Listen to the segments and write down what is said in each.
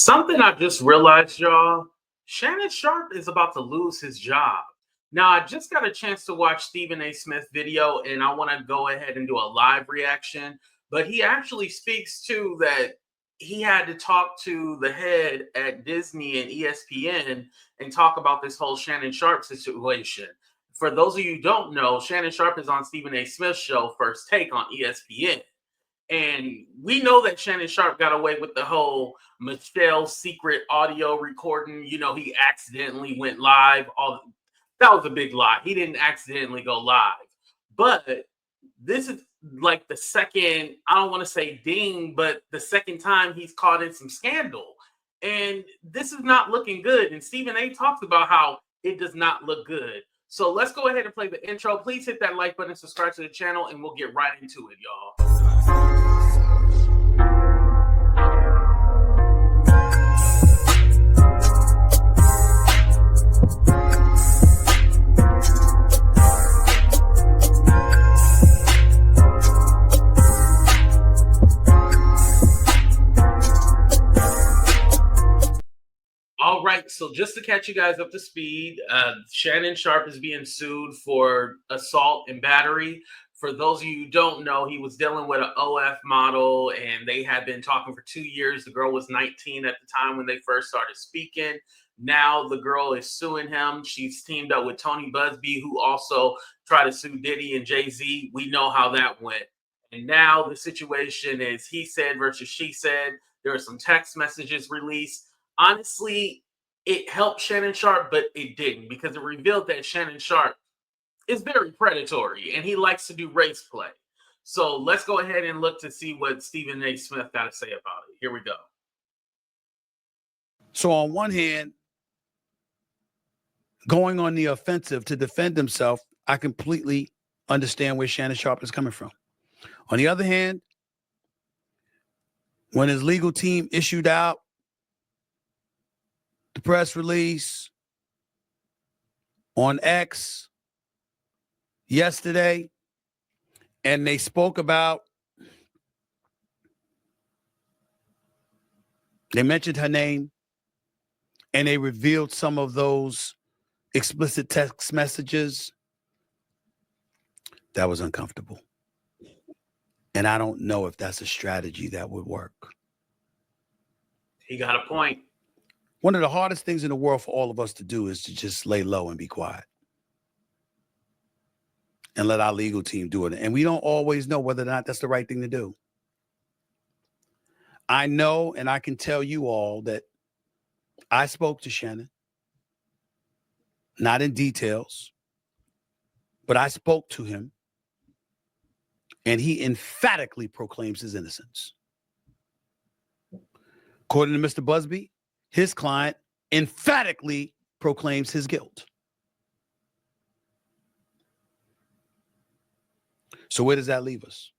Something I just realized, y'all. Shannon Sharpe is about to lose his job. Now, I just got a chance to watch Stephen A. Smith video, and I want to go ahead and do a live reaction. But he actually speaks to that he had to talk to the head at Disney and ESPN and talk about this whole Shannon Sharpe situation. For those of you who don't know, Shannon Sharpe is on Stephen A. Smith's show First Take on ESPN. And we know that Shannon Sharpe got away with the whole Michelle's secret audio recording. You know, he accidentally went live. All that was a big lie. He didn't accidentally go live. But this is like the second, I don't want to say ding, but the second time he's caught in some scandal. And this is not looking good. And Stephen A talks about how it does not look good. So let's go ahead and play the intro. Please hit that like button, subscribe to the channel, and we'll get right into it, y'all. All right, so just to catch you guys up to speed, Shannon Sharpe is being sued for assault and battery. For those of you who don't know, he was dealing with an OF model, and they had been talking for 2 years. The girl was 19 at the time when they first started speaking. Now the girl is suing him. She's teamed up with Tony Busby, who also tried to sue Diddy and Jay-Z. We know how that went. And now the situation is he said versus she said. There are some text messages released. Honestly, it helped Shannon Sharpe, but it didn't, because it revealed that Shannon Sharpe is very predatory and he likes to do race play. So let's go ahead and look to see what Stephen A. Smith got to say about it. Here we go. So on one hand, going on the offensive to defend himself, I completely understand where Shannon Sharpe is coming from. On the other hand, when his legal team issued out the press release on X yesterday, and they spoke about, they mentioned her name, and they revealed some of those explicit text messages. That was uncomfortable. And I don't know if that's a strategy that would work. He got a point. One of the hardest things in the world for all of us to do is to just lay low and be quiet and let our legal team do it. And we don't always know whether or not that's the right thing to do. I know, and I can tell you all that I spoke to Shannon, not in details, but I spoke to him, and he emphatically proclaims his innocence. According to Mr. Busby, his client emphatically proclaims his guilt. So where does that leave us?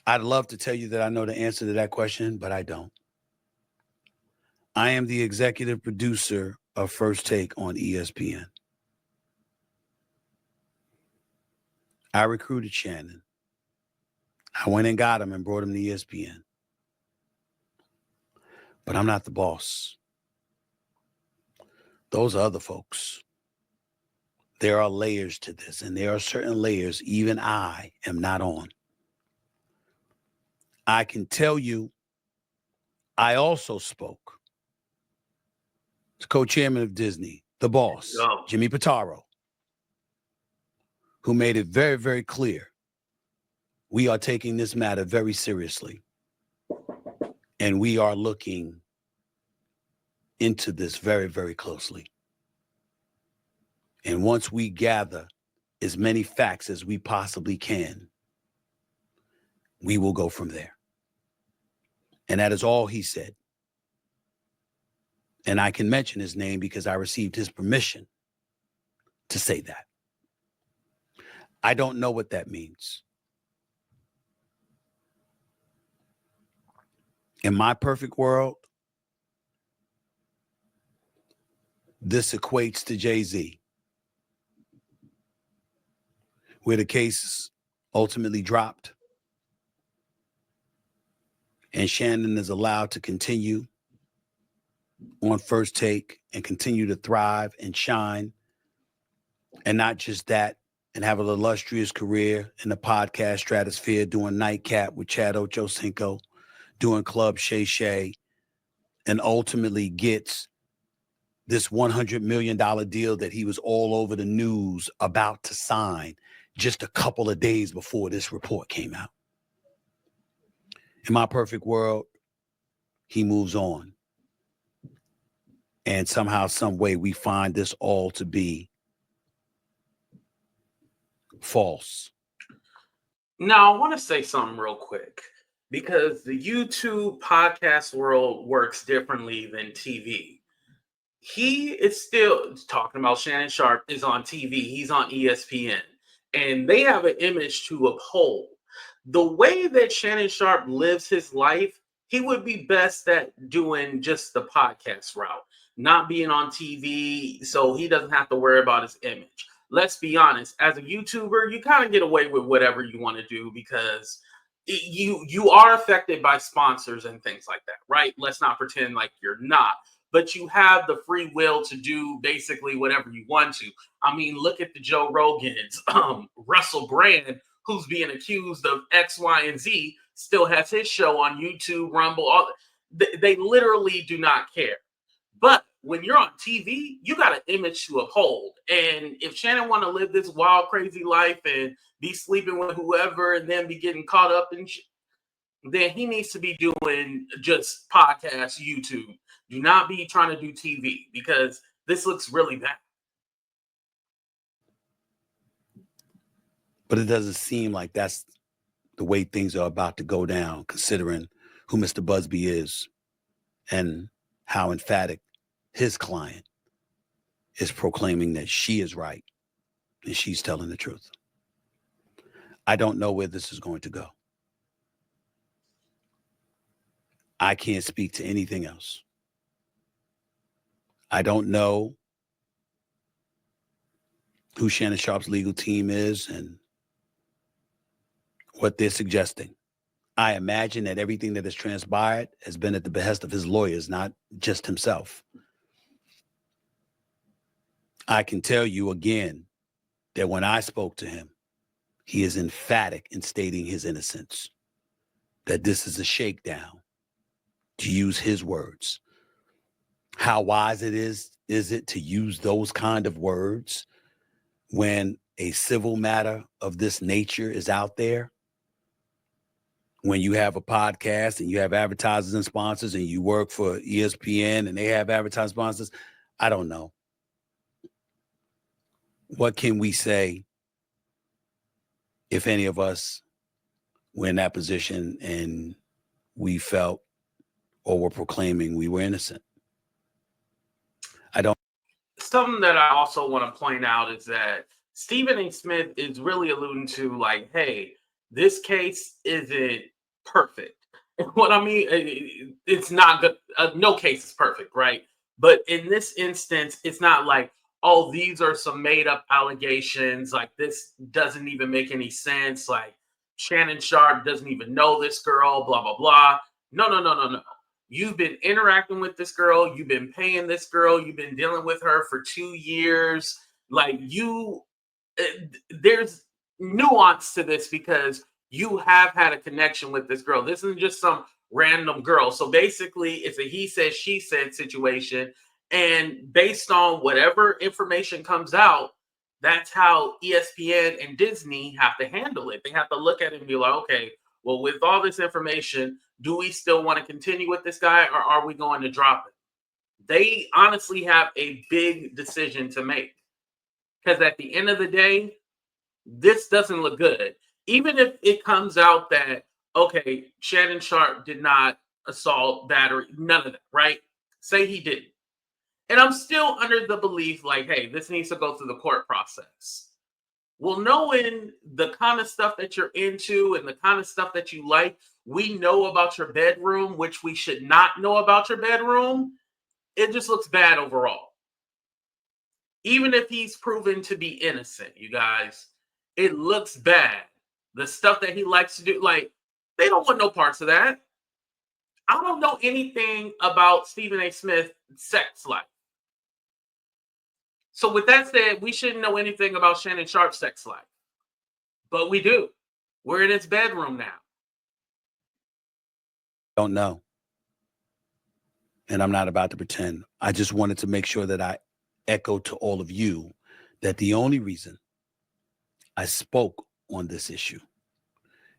I'd love to tell you that I know the answer to that question, but I don't. I am the executive producer of First Take on ESPN. I recruited Shannon. I went and got him and brought him to ESPN. But I'm not the boss. Those are other folks. There are layers to this, and there are certain layers even I am not on. I can tell you, I also spoke to co-chairman of Disney, the boss, Jimmy Pitaro, who made it very, very clear we are taking this matter very seriously. And we are looking into this very, very closely. And once we gather as many facts as we possibly can, we will go from there. And that is all he said. And I can mention his name because I received his permission to say that. I don't know what that means. In my perfect world, this equates to Jay-Z, where the case ultimately dropped. And Shannon is allowed to continue on First Take and continue to thrive and shine. And not just that, and have an illustrious career in the podcast stratosphere, doing Nightcap with Chad Ochocinco, doing Club Shay, and ultimately gets this $100 million deal that he was all over the news about to sign just a couple of days before this report came out. In my perfect world, he moves on. And somehow, some way, we find this all to be false. Now, I want to say something real quick, because the YouTube podcast world works differently than TV. He is still talking about Shannon Sharpe is on TV. He's on ESPN, and they have an image to uphold. The way that Shannon Sharpe lives his life, he would be best at doing just the podcast route, not being on TV, so he doesn't have to worry about his image. Let's be honest, as a YouTuber, you kind of get away with whatever you want to do because you are affected by sponsors and things like that, right? Let's not pretend like you're not. But you have the free will to do basically whatever you want to. I mean, look at the Joe Rogans, Russell Brand, who's being accused of X, Y, and Z, still has his show on YouTube, Rumble. They literally do not care. But when you're on TV, you got an image to uphold. And if Shannon want to live this wild, crazy life and be sleeping with whoever and then be getting caught up in then he needs to be doing just podcasts, YouTube. Do not be trying to do TV because this looks really bad. But it doesn't seem like that's the way things are about to go down, considering who Mr. Busby is and how emphatic his client is proclaiming that she is right and she's telling the truth. I don't know where this is going to go. I can't speak to anything else. I don't know who Shannon Sharpe's legal team is and what they're suggesting. I imagine that everything that has transpired has been at the behest of his lawyers, not just himself. I can tell you again that when I spoke to him, he is emphatic in stating his innocence, that this is a shakedown, to use his words. How wise is it to use those kind of words when a civil matter of this nature is out there? When you have a podcast and you have advertisers and sponsors and you work for ESPN and they have advertising sponsors, I don't know. What can we say if any of us were in that position and we felt or were proclaiming we were innocent? I don't. Something that I also want to point out is that Stephen A. Smith is really alluding to, like, hey, this case isn't perfect. What I mean, it's not good. No case is perfect, right? But in this instance, it's not like, oh, these are some made up allegations. Like, this doesn't even make any sense. Like, Shannon Sharpe doesn't even know this girl, blah, blah, blah. No. You've been interacting with this girl. You've been paying this girl. You've been dealing with her for 2 years. Like, there's nuance to this because you have had a connection with this girl. This isn't just some random girl. So basically, it's a he said, she said situation. And based on whatever information comes out, that's how ESPN and Disney have to handle it. They have to look at it and be like, okay, well, with all this information, do we still want to continue with this guy or are we going to drop it? They honestly have a big decision to make. Because at the end of the day, this doesn't look good. Even if it comes out that, okay, Shannon Sharpe did not assault, battery, none of that, right? Say he didn't. And I'm still under the belief, like, hey, this needs to go through the court process. Well, knowing the kind of stuff that you're into and the kind of stuff that you like, we know about your bedroom, which we should not know about your bedroom. It just looks bad overall. Even if he's proven to be innocent, you guys, it looks bad. The stuff that he likes to do, like, they don't want no parts of that. I don't know anything about Stephen A. Smith's sex life. So with that said, we shouldn't know anything about Shannon Sharpe's sex life. But we do. We're in his bedroom now. Don't know. And I'm not about to pretend. I just wanted to make sure that I echo to all of you that the only reason I spoke on this issue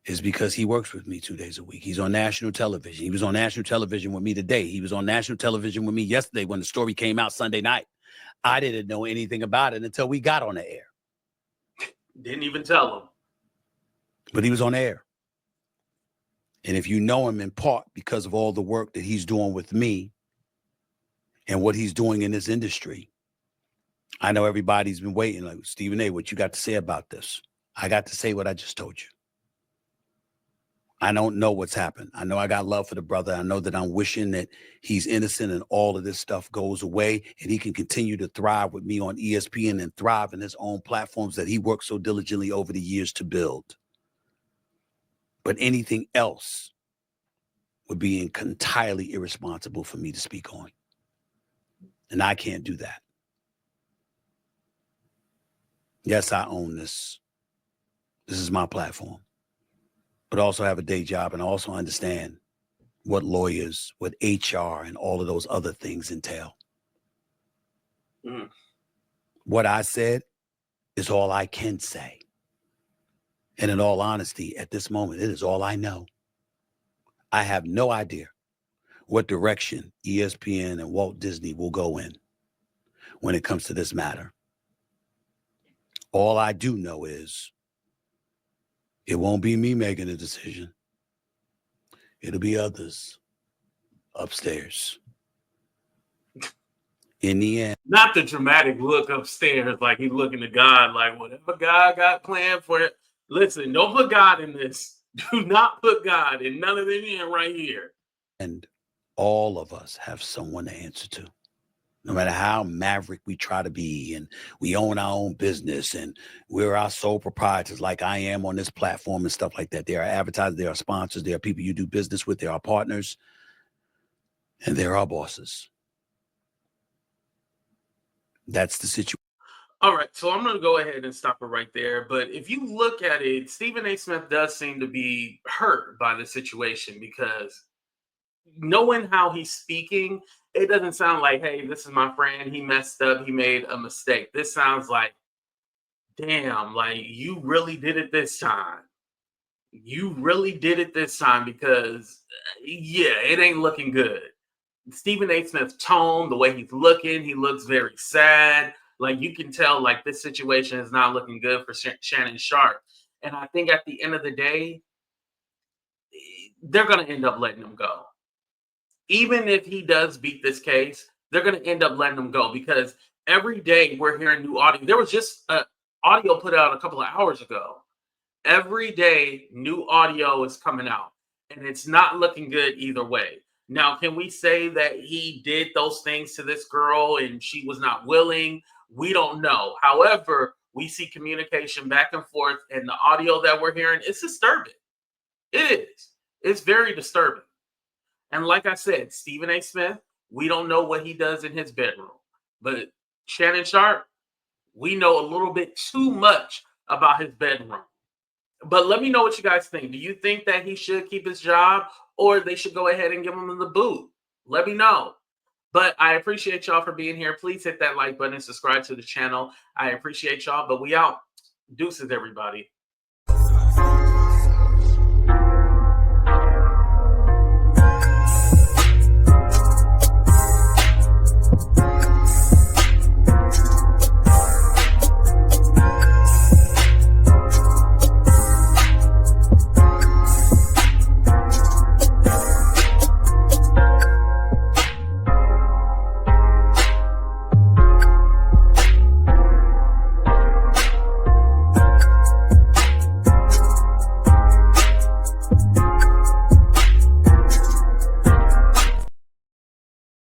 is because he works with me 2 days a week. He's on national television. He was on national television with me today. He was on national television with me yesterday when the story came out Sunday night. I didn't know anything about it until we got on the air. Didn't even tell him. But he was on air. And if you know him in part because of all the work that he's doing with me and what he's doing in this industry, I know everybody's been waiting. Like, Stephen A., what you got to say about this? I got to say what I just told you. I don't know what's happened. I know I got love for the brother. I know that I'm wishing that he's innocent and all of this stuff goes away and he can continue to thrive with me on ESPN and thrive in his own platforms that he worked so diligently over the years to build. But anything else would be entirely irresponsible for me to speak on. And I can't do that. Yes, I own this. This is my platform. But I also have a day job and I also understand what lawyers, what HR, and all of those other things entail. What I said is all I can say. And in all honesty, at this moment, it is all I know. I have no idea what direction ESPN and Walt Disney will go in when it comes to this matter. All I do know is it won't be me making a decision. It'll be others upstairs. In the end. Not the dramatic look upstairs like he's looking to God, like whatever God got planned for it. Listen, don't put God in this. Do not put God in none of them in right here. And all of us have someone to answer to. No matter how maverick we try to be, and we own our own business, and we're our sole proprietors like I am on this platform and stuff like that. There are advertisers, there are sponsors, there are people you do business with, there are partners, and there are bosses. That's the situation. All right, so I'm going to go ahead and stop it right there. But if you look at it, Stephen A. Smith does seem to be hurt by the situation because knowing how he's speaking, it doesn't sound like, hey, this is my friend. He messed up. He made a mistake. This sounds like, damn, like you really did it this time. You really did it this time because, yeah, it ain't looking good. Stephen A. Smith's tone, the way he's looking, he looks very sad. Like you can tell, like this situation is not looking good for Shannon Sharpe. And I think at the end of the day, they're going to end up letting him go. Even if he does beat this case, they're going to end up letting him go because every day we're hearing new audio. There was just audio put out a couple of hours ago. Every day, new audio is coming out, and it's not looking good either way. Now, can we say that he did those things to this girl and she was not willing? We don't know. However, we see communication back and forth, and the audio that we're hearing is disturbing. It is. It's very disturbing. And like I said, Stephen A. Smith, we don't know what he does in his bedroom. But Shannon Sharpe, we know a little bit too much about his bedroom. But let me know what you guys think. Do you think that he should keep his job or they should go ahead and give him the boot? Let me know. But I appreciate y'all for being here. Please hit that like button and subscribe to the channel. I appreciate y'all, but we out. Deuces, everybody.